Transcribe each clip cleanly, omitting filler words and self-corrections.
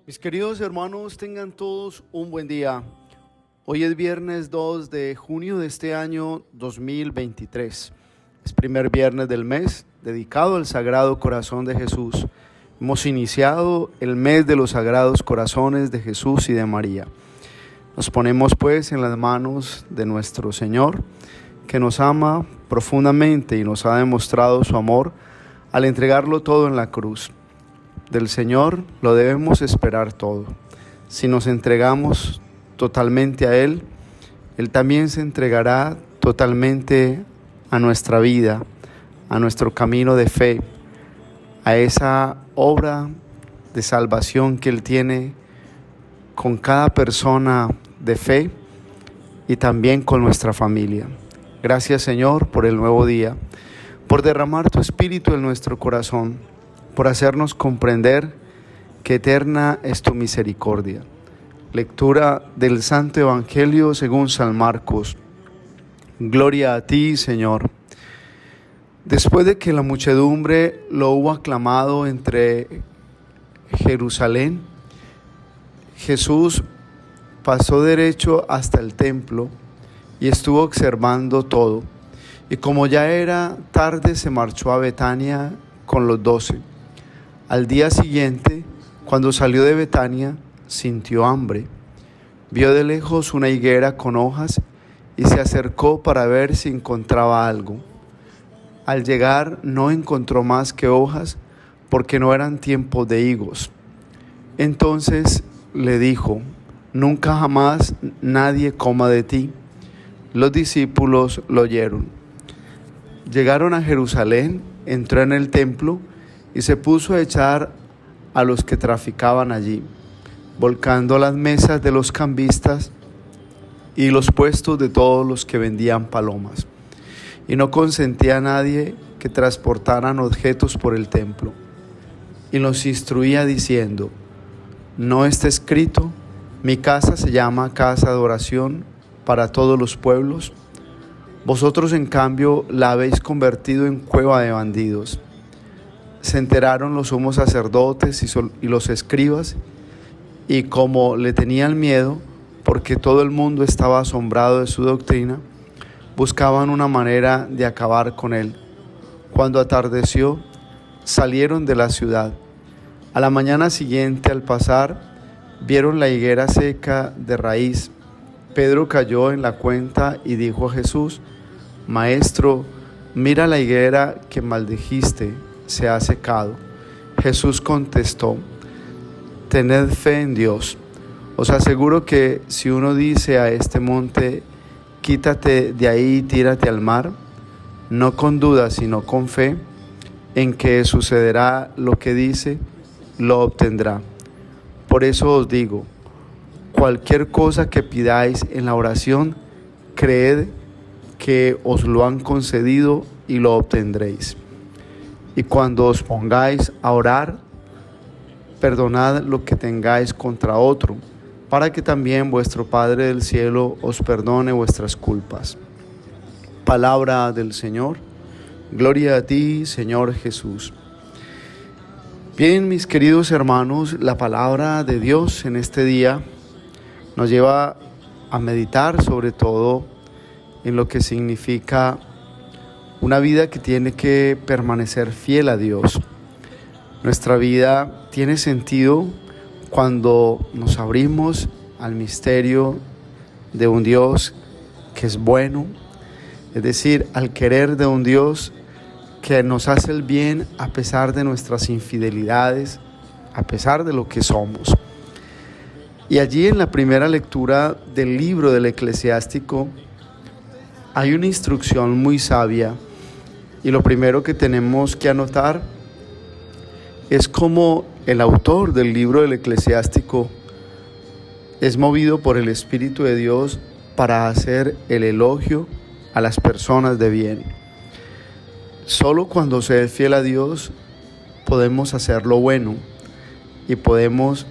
Mis queridos hermanos, tengan todos un buen día. Hoy es viernes 2 de junio de este año 2023. Es primer viernes del mes dedicado al Sagrado Corazón de Jesús. Hemos iniciado el mes de los Sagrados Corazones de Jesús y de María. Nos ponemos pues en las manos de nuestro Señor, que nos ama profundamente y nos ha demostrado su amor al entregarlo todo en la cruz. Del Señor lo debemos esperar todo. Si nos entregamos totalmente a Él, Él también se entregará totalmente a nuestra vida, a nuestro camino de fe, a esa obra de salvación que Él tiene con cada persona de fe y también con nuestra familia. Gracias, Señor, por el nuevo día, por derramar tu Espíritu en nuestro corazón, por hacernos comprender que eterna es tu misericordia. Lectura del Santo Evangelio según San Marcos. Gloria a ti, Señor. Después de que la muchedumbre lo hubo aclamado entre Jerusalén, Jesús pasó derecho hasta el templo y estuvo observando todo. Y como ya era tarde, se marchó a Betania con los 12. Al día siguiente, cuando salió de Betania, sintió hambre. Vio de lejos una higuera con hojas y se acercó para ver si encontraba algo. Al llegar no encontró más que hojas, porque no eran tiempos de higos. Entonces le dijo: nunca jamás nadie coma de ti. Los discípulos lo oyeron. Llegaron a Jerusalén, entró en el templo y se puso a echar a los que traficaban allí, volcando las mesas de los cambistas y los puestos de todos los que vendían palomas. Y no consentía a nadie que transportaran objetos por el templo. Y los instruía diciendo: ¿no está escrito, mi casa se llama casa de oración para todos los pueblos? Vosotros en cambio la habéis convertido en cueva de bandidos. Se enteraron los sumos sacerdotes y los escribas, y como le tenían miedo, porque todo el mundo estaba asombrado de su doctrina, buscaban una manera de acabar con él. Cuando atardeció, salieron de la ciudad. A la mañana siguiente, al pasar, vieron la higuera seca de raíz. Pedro cayó en la cuenta y dijo a Jesús: Maestro, mira la higuera que maldijiste, se ha secado. Jesús contestó: tened fe en Dios. Os aseguro que si uno dice a este monte: quítate de ahí y tírate al mar, no con duda sino con fe en que sucederá lo que dice, lo obtendrá. Por eso os digo, cualquier cosa que pidáis en la oración, creed que os lo han concedido y lo obtendréis. Y cuando os pongáis a orar, perdonad lo que tengáis contra otro, para que también vuestro Padre del cielo os perdone vuestras culpas. Palabra del Señor. Gloria a ti, Señor Jesús. Bien, mis queridos hermanos, la palabra de Dios en este día nos lleva a meditar sobre todo en lo que significa una vida que tiene que permanecer fiel a Dios. Nuestra vida tiene sentido cuando nos abrimos al misterio de un Dios que es bueno, es decir, al querer de un Dios que nos hace el bien a pesar de nuestras infidelidades, a pesar de lo que somos. Y allí en la primera lectura del libro del Eclesiástico hay una instrucción muy sabia, y lo primero que tenemos que anotar es cómo el autor del libro del Eclesiástico es movido por el Espíritu de Dios para hacer el elogio a las personas de bien. Solo cuando se es fiel a Dios podemos hacer lo bueno y podemos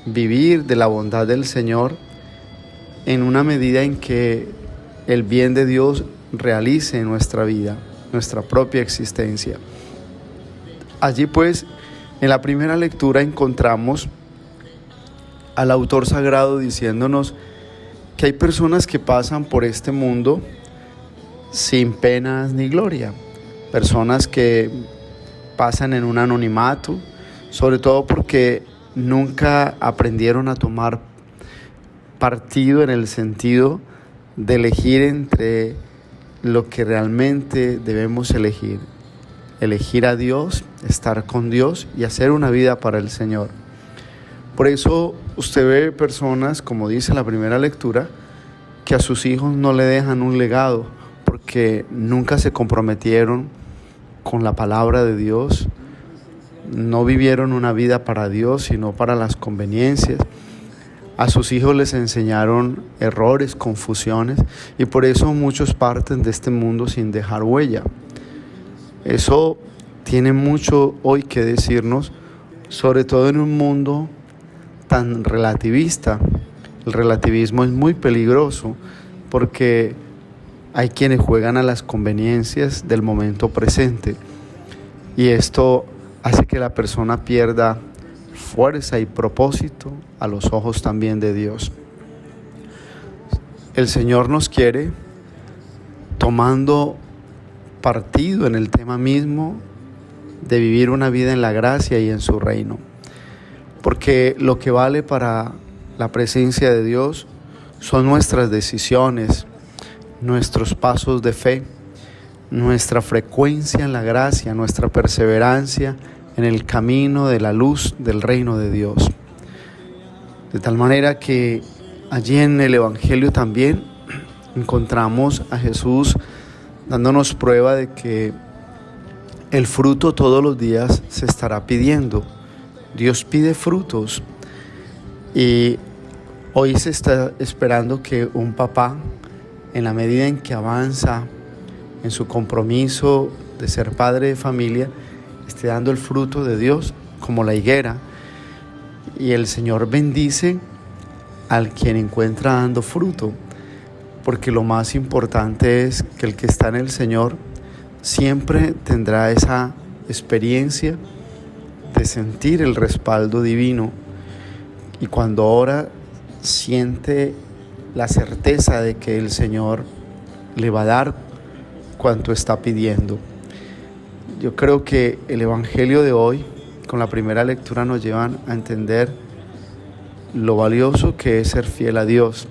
vivir de la bondad del Señor en una medida en que el bien de Dios realice en nuestra vida, nuestra propia existencia. Allí pues, en la primera lectura encontramos al autor sagrado diciéndonos que hay personas que pasan por este mundo sin penas ni gloria, personas que pasan en un anonimato, sobre todo porque nunca aprendieron a tomar partido en el sentido de elegir entre lo que realmente debemos elegir a Dios, estar con Dios y hacer una vida para el Señor. Por eso usted ve personas, como dice la primera lectura, que a sus hijos no le dejan un legado porque nunca se comprometieron con la palabra de Dios, no vivieron una vida para Dios, sino para las conveniencias. A sus hijos les enseñaron errores, confusiones, y por eso muchos parten de este mundo sin dejar huella. Eso tiene mucho hoy que decirnos, sobre todo en un mundo tan relativista. El relativismo es muy peligroso porque hay quienes juegan a las conveniencias del momento presente, y esto hace que la persona pierda fuerza y propósito a los ojos también de Dios. El Señor nos quiere tomando partido en el tema mismo de vivir una vida en la gracia y en su reino, porque lo que vale para la presencia de Dios son nuestras decisiones, nuestros pasos de fe, nuestra frecuencia en la gracia, nuestra perseverancia en el camino de la luz del reino de Dios. De tal manera que allí en el Evangelio también encontramos a Jesús dándonos prueba de que el fruto todos los días se estará pidiendo. Dios pide frutos, y hoy se está esperando que un papá, en la medida en que avanza en su compromiso de ser padre de familia, esté dando el fruto de Dios como la higuera. Y el Señor bendice al quien encuentra dando fruto, porque lo más importante es que el que está en el Señor siempre tendrá esa experiencia de sentir el respaldo divino, y cuando ora siente la certeza de que el Señor le va a dar cuanto está pidiendo. Yo creo que el Evangelio de hoy, con la primera lectura, nos llevan a entender lo valioso que es ser fiel a Dios,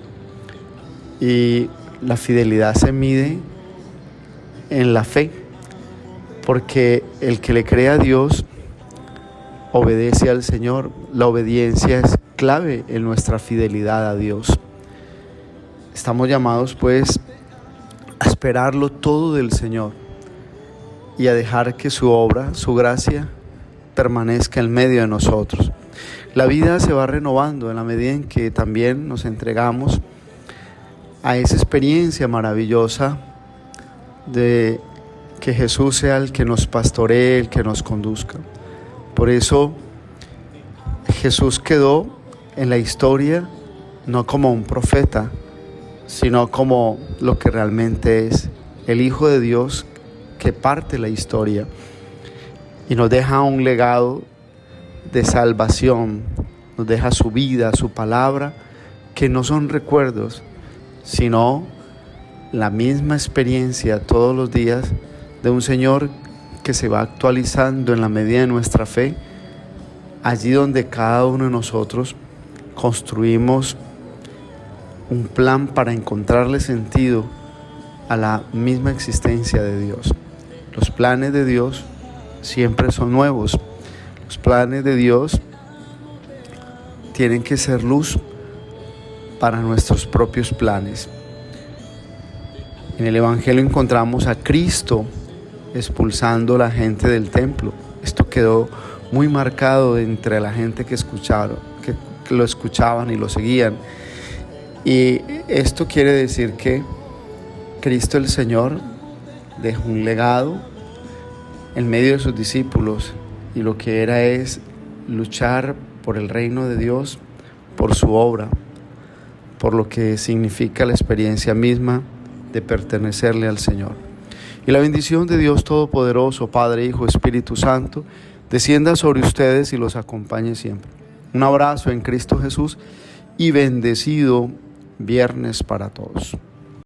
y la fidelidad se mide en la fe, porque el que le cree a Dios obedece al Señor. La obediencia es clave en nuestra fidelidad a Dios. Estamos llamados pues a esperarlo todo del Señor y a dejar que su obra, su gracia, permanezca en medio de nosotros. La vida se va renovando en la medida en que también nos entregamos a esa experiencia maravillosa de que Jesús sea el que nos pastoree, el que nos conduzca. Por eso Jesús quedó en la historia no como un profeta, sino como lo que realmente es, el Hijo de Dios que parte la historia y nos deja un legado de salvación, nos deja su vida, su palabra, que no son recuerdos, sino la misma experiencia todos los días de un Señor que se va actualizando en la medida de nuestra fe, allí donde cada uno de nosotros construimos un plan para encontrarle sentido a la misma existencia de Dios. Los planes de Dios siempre son nuevos. Los planes de Dios tienen que ser luz para nuestros propios planes. En el Evangelio encontramos a Cristo expulsando a la gente del templo. Esto quedó muy marcado entre la gente que lo escuchaban y lo seguían. Y esto quiere decir que Cristo el Señor dejó un legado en medio de sus discípulos, y lo que era es luchar por el reino de Dios, por su obra, por lo que significa la experiencia misma de pertenecerle al Señor. Y la bendición de Dios Todopoderoso, Padre, Hijo, Espíritu Santo, descienda sobre ustedes y los acompañe siempre. Un abrazo en Cristo Jesús y bendecido viernes para todos.